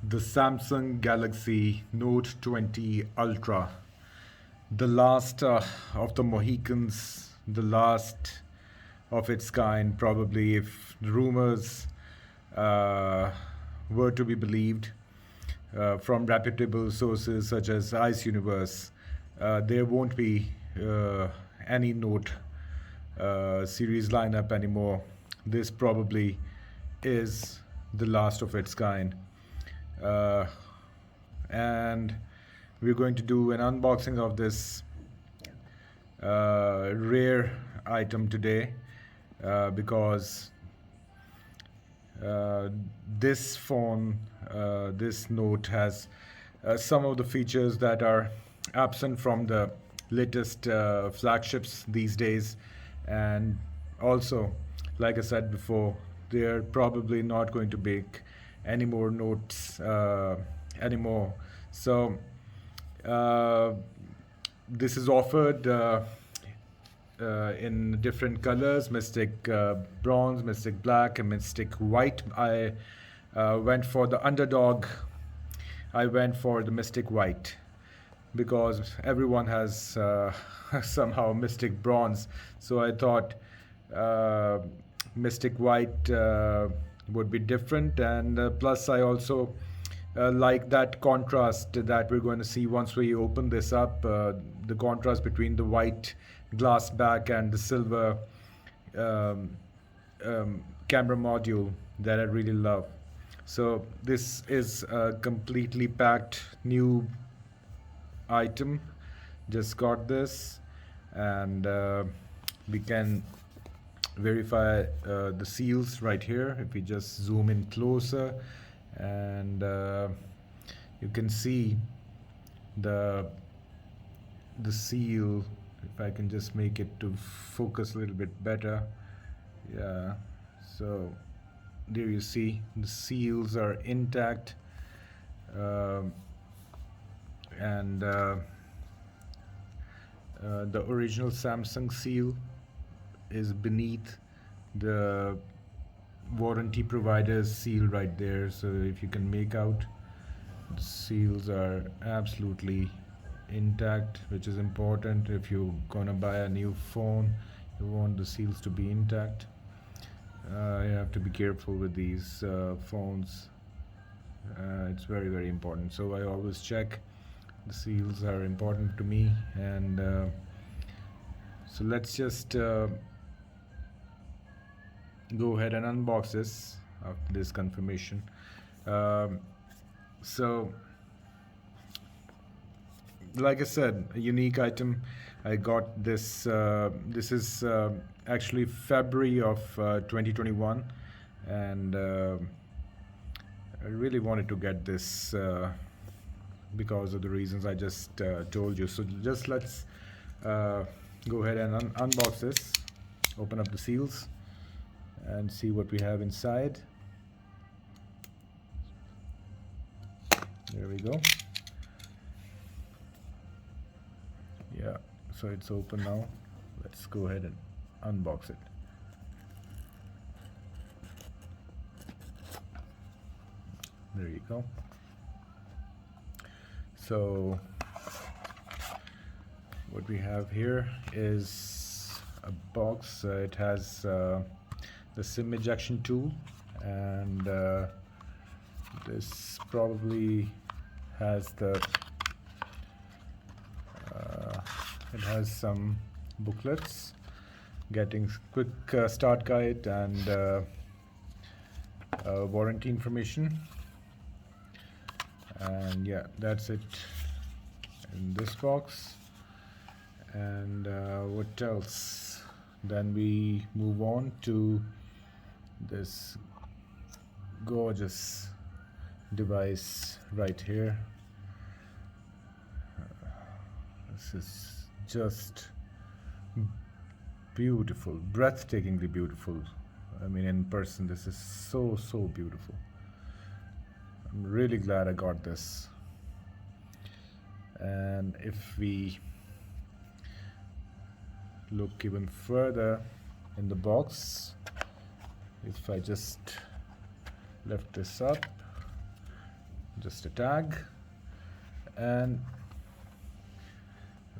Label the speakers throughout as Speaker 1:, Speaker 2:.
Speaker 1: The Samsung Galaxy Note 20 Ultra, the last of the Mohicans, the last of its kind, probably, if the rumors uh, were to be believed from reputable sources such as Ice Universe. There won't be any Note series lineup anymore. This probably is the last of its kind. Uh, and we're going to do an unboxing of this rare item today because uh, this phone, this Note has some of the features that are absent from the latest flagships these days. And also, like I said before, they're probably not going to make any more Notes anymore. So, uh, this is offered in different colors: Mystic Bronze, Mystic Black, and Mystic White. I went for the underdog. I went for the Mystic White because everyone has somehow Mystic Bronze. So I thought uh, Mystic White would be different, and plus I also like that contrast that we're going to see once we open this up. The contrast between the white glass back and the silver um, camera module that I really love. So this is a completely packed new item. Just got this, and we can verify the seals right here if we just zoom in closer, and you can see the the seal. If I can just make it to focus a little bit better. Yeah, so there you see the seals are intact. Um and The original Samsung seal is beneath the warranty provider's seal right there. So if you can make out, the seals are absolutely intact, which is important. If you're gonna buy a new phone, you want the seals to be intact. You have to be careful with these phones. It's very, very important. So I always check. The seals are important to me, and so let's just go ahead and unbox this after this confirmation. Um, so, like I said, a unique item. I got this. This is actually February of 2021, and I really wanted to get this because of the reasons I just told you. So just let's uh, go ahead and unbox this, open up the seals, and see what we have inside. There we go. Yeah, so it's open now. Let's go ahead and unbox it. There you go. So what we have here is a box. It has the SIM ejection tool, and this probably has the it has some booklets, getting quick start guide, and warranty information. And yeah, that's it in this box. And what else? Then we move on to this gorgeous device right here. This is just beautiful, breathtakingly beautiful. I mean, in person, this is so, so beautiful. I'm really glad I got this. And if we look even further in the box, if I just lift this up, just a tag, and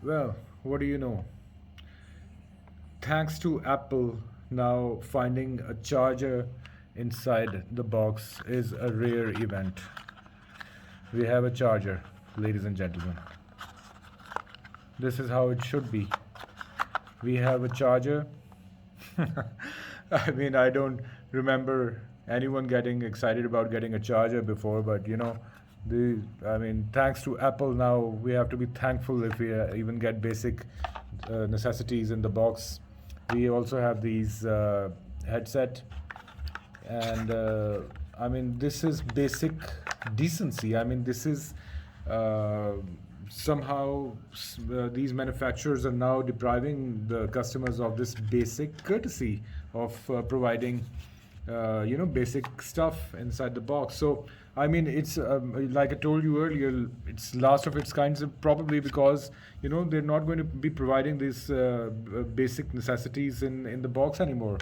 Speaker 1: well, what do you know? Thanks to Apple, now finding a charger inside the box is a rare event. We have a charger, ladies and gentlemen. This is how it should be. We have a charger. I mean, I don't remember anyone getting excited about getting a charger before, but I mean, thanks to Apple now, we have to be thankful if we even get basic necessities in the box. We also have these headset, and I mean, this is basic decency. I mean, this is uh, somehow these manufacturers are now depriving the customers of this basic courtesy of providing basic stuff inside the box. So I mean, it's like I told you earlier, it's last of its kind, probably because they're not going to be providing these basic necessities in the box anymore.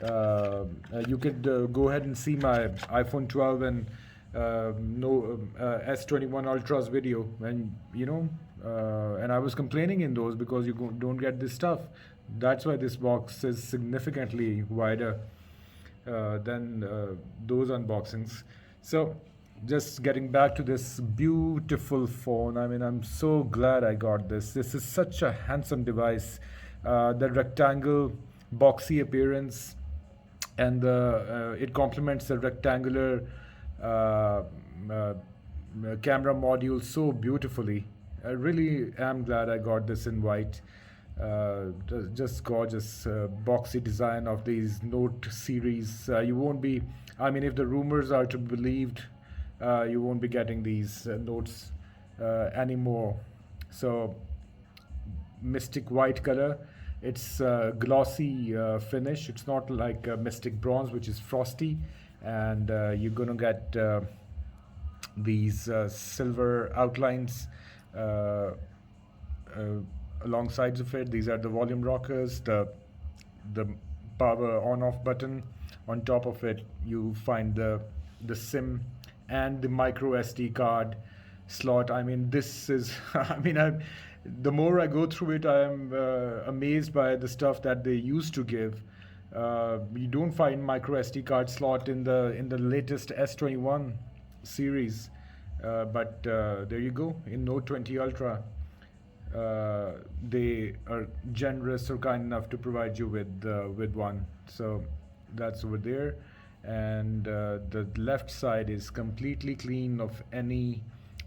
Speaker 1: You could go ahead and see my iPhone 12 and no S21 Ultra's video, and and I was complaining in those because don't get this stuff. That's why this box is significantly wider than those unboxings. So, just getting back to this beautiful phone, I mean, I'm so glad I got this. This is such a handsome device. The rectangle, boxy appearance, and it complements the rectangular uh, uh, camera module so beautifully. I really am glad I got this in white. Just gorgeous boxy design of these Note series. You won't be, I mean, if the rumors are to be believed, you won't be getting these Notes anymore. So, Mystic white color. It's glossy finish. It's not like Mystic bronze, which is frosty, and you're gonna get these silver outlines uh, uh, alongside of it. These are the volume rockers, the power on-off button. On top of it, you find the SIM and the micro SD card slot. I mean, this is. I mean, the more I go through it, I am amazed by the stuff that they used to give. You don't find micro SD card slot in the latest S21 series, but there you go in Note 20 Ultra. They are generous or kind enough to provide you with one. So that's over there, and the left side is completely clean of any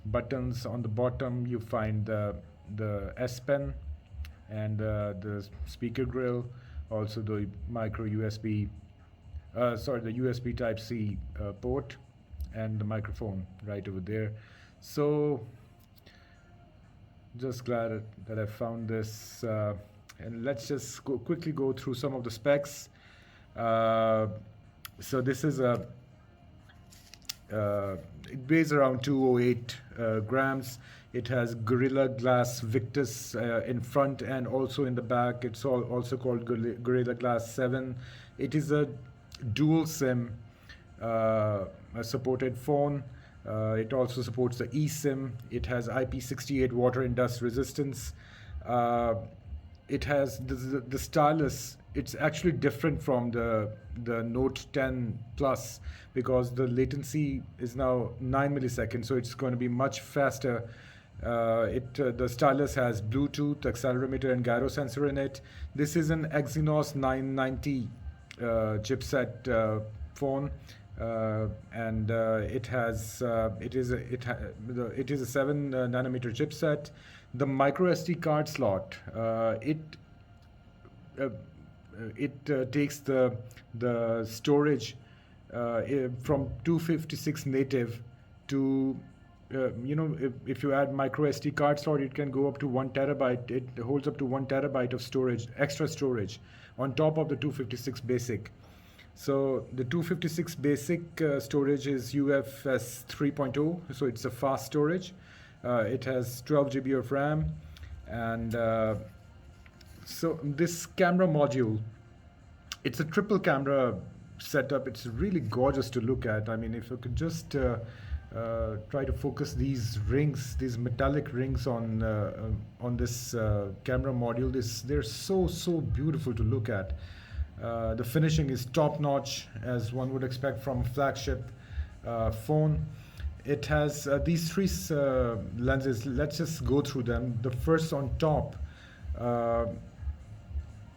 Speaker 1: buttons. On the bottom, you find the S Pen and the speaker grill, also the micro USB, the USB Type C port, and the microphone right over there. So just glad that I found this. And let's just quickly go through some of the specs. Uh, so this is it weighs around 208 grams. It has Gorilla Glass Victus in front and also in the back. It's also called Gorilla Glass 7. It is a dual SIM a supported phone. It also supports the eSIM. It has IP68 water and dust resistance. Uh, it has the stylus. It's actually different from the Note 10 Plus because the latency is now 9 milliseconds, so it's going to be much faster. The stylus has Bluetooth, accelerometer, and gyro sensor in it. This is an Exynos 990 chipset phone, and it is a 7 nanometer chipset. The micro SD card slot, uh, takes the storage from 256 native to if you add micro SD card slot, it can go up to 1 terabyte. It holds up to 1 terabyte of storage, extra storage, on top of the 256 basic. So the 256 basic storage is UFS 3.0, so it's a fast storage. It has 12 GB of RAM, and so this camera module, it's a triple camera setup. It's really gorgeous to look at. I mean, if you could just try to focus these rings, these metallic rings on this camera module. They're so beautiful to look at. The finishing is top notch, as one would expect from a flagship phone. It has these three lenses. Let's just go through them. The first on top,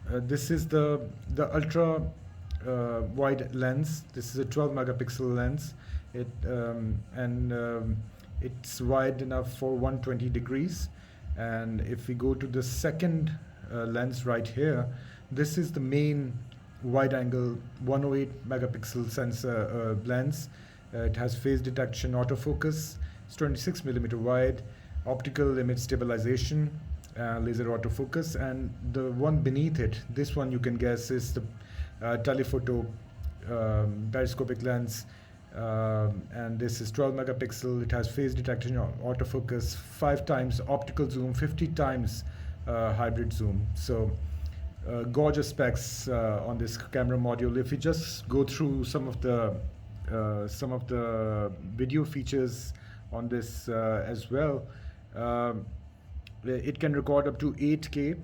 Speaker 1: this is the ultra wide lens. This is a 12 megapixel lens. It's wide enough for 120 degrees. And if we go to the second lens right here, this is the main wide angle 108 megapixel sensor lens. It has phase detection, autofocus. It's 26 millimeter wide, optical image stabilization, laser autofocus, and the one beneath it, this one you can guess is the telephoto periscopic lens, and this is 12 megapixel. It has phase detection, autofocus, 5 times optical zoom, 50 times hybrid zoom. So gorgeous specs on this camera module. If we just go through some of the video features on this as well, it can record up to 8K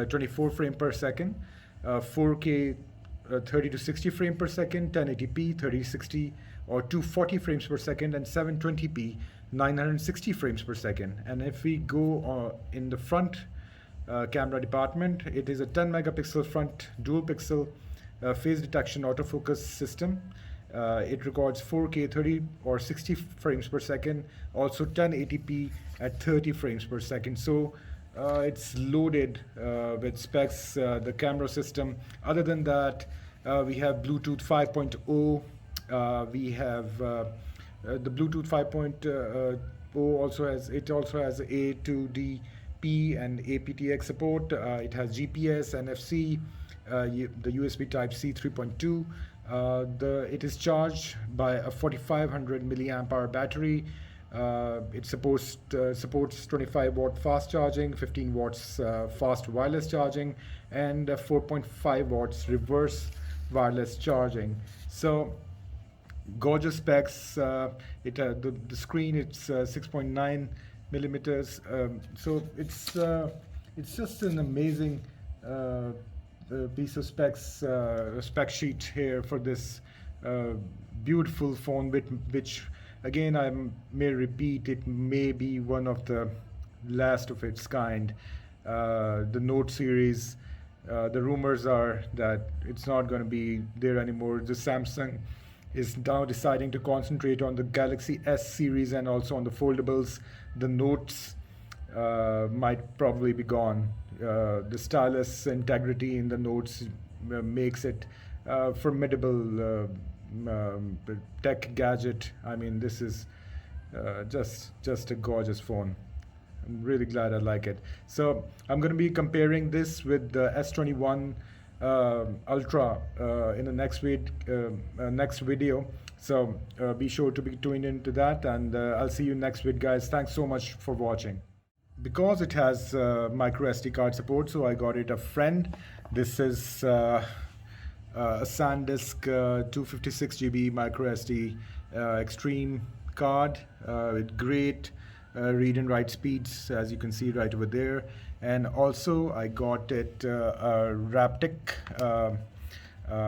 Speaker 1: 24 frame per second, 4K 30 to 60 frame per second, 1080p 3060 or 240 frames per second, and 720p 960 frames per second. And if we go in the front camera department, it is a 10 megapixel front dual pixel phase detection autofocus system. It records 4K 30 or 60 frames per second, also 1080p at 30 frames per second. So it's loaded with specs, the camera system. Other than that, we have Bluetooth 5.0. We have the Bluetooth 5.0 also has A to D P and aptX support. It has GPS, NFC, the USB Type-C 3.2. It is charged by a 4500 milliamp hour battery. It supports 25 watt fast charging, 15 watts fast wireless charging, and 4.5 watts reverse wireless charging. So gorgeous specs. The screen, it's 6.9 millimeters. So it's just an amazing piece of specs, spec sheet here for this beautiful phone, which again I may repeat, it may be one of the last of its kind. The Note series, the rumors are that it's not going to be there anymore. The Samsung is now deciding to concentrate on the Galaxy S series and also on the foldables. The Notes might probably be gone. The stylus integrity in the Notes makes it formidable tech gadget. I mean, this is just a gorgeous phone. I'm really glad I like it. So I'm going to be comparing this with the S21 Ultra in the next video. So be sure to be tuned into that, and I'll see you next week, guys. Thanks so much for watching. Because it has micro SD card support, so I got it a friend. This is a SanDisk 256 GB micro SD Extreme card with great read and write speeds, as you can see right over there. And also I got it a Raptic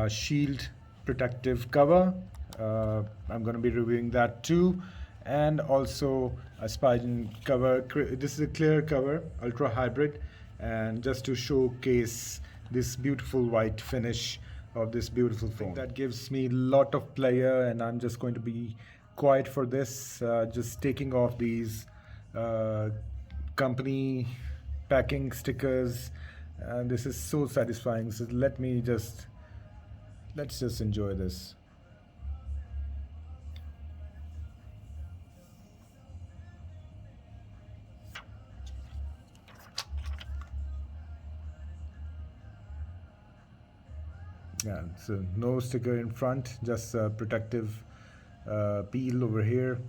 Speaker 1: shield protective cover. I'm going to be reviewing that too. And also a Spigen cover. This is a clear cover, ultra hybrid, and just to showcase this beautiful white finish of this beautiful phone. That gives me a lot of pleasure, and I'm just going to be quiet for this, just taking off these company packing stickers, and this is so satisfying. So let's just enjoy this. Yeah, so no sticker in front, just a protective peel over here,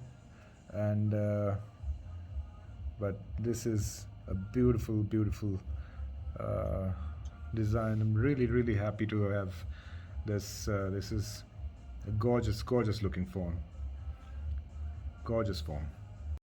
Speaker 1: and but this is a beautiful design. I'm really happy to have this. This is a gorgeous looking phone. Gorgeous form.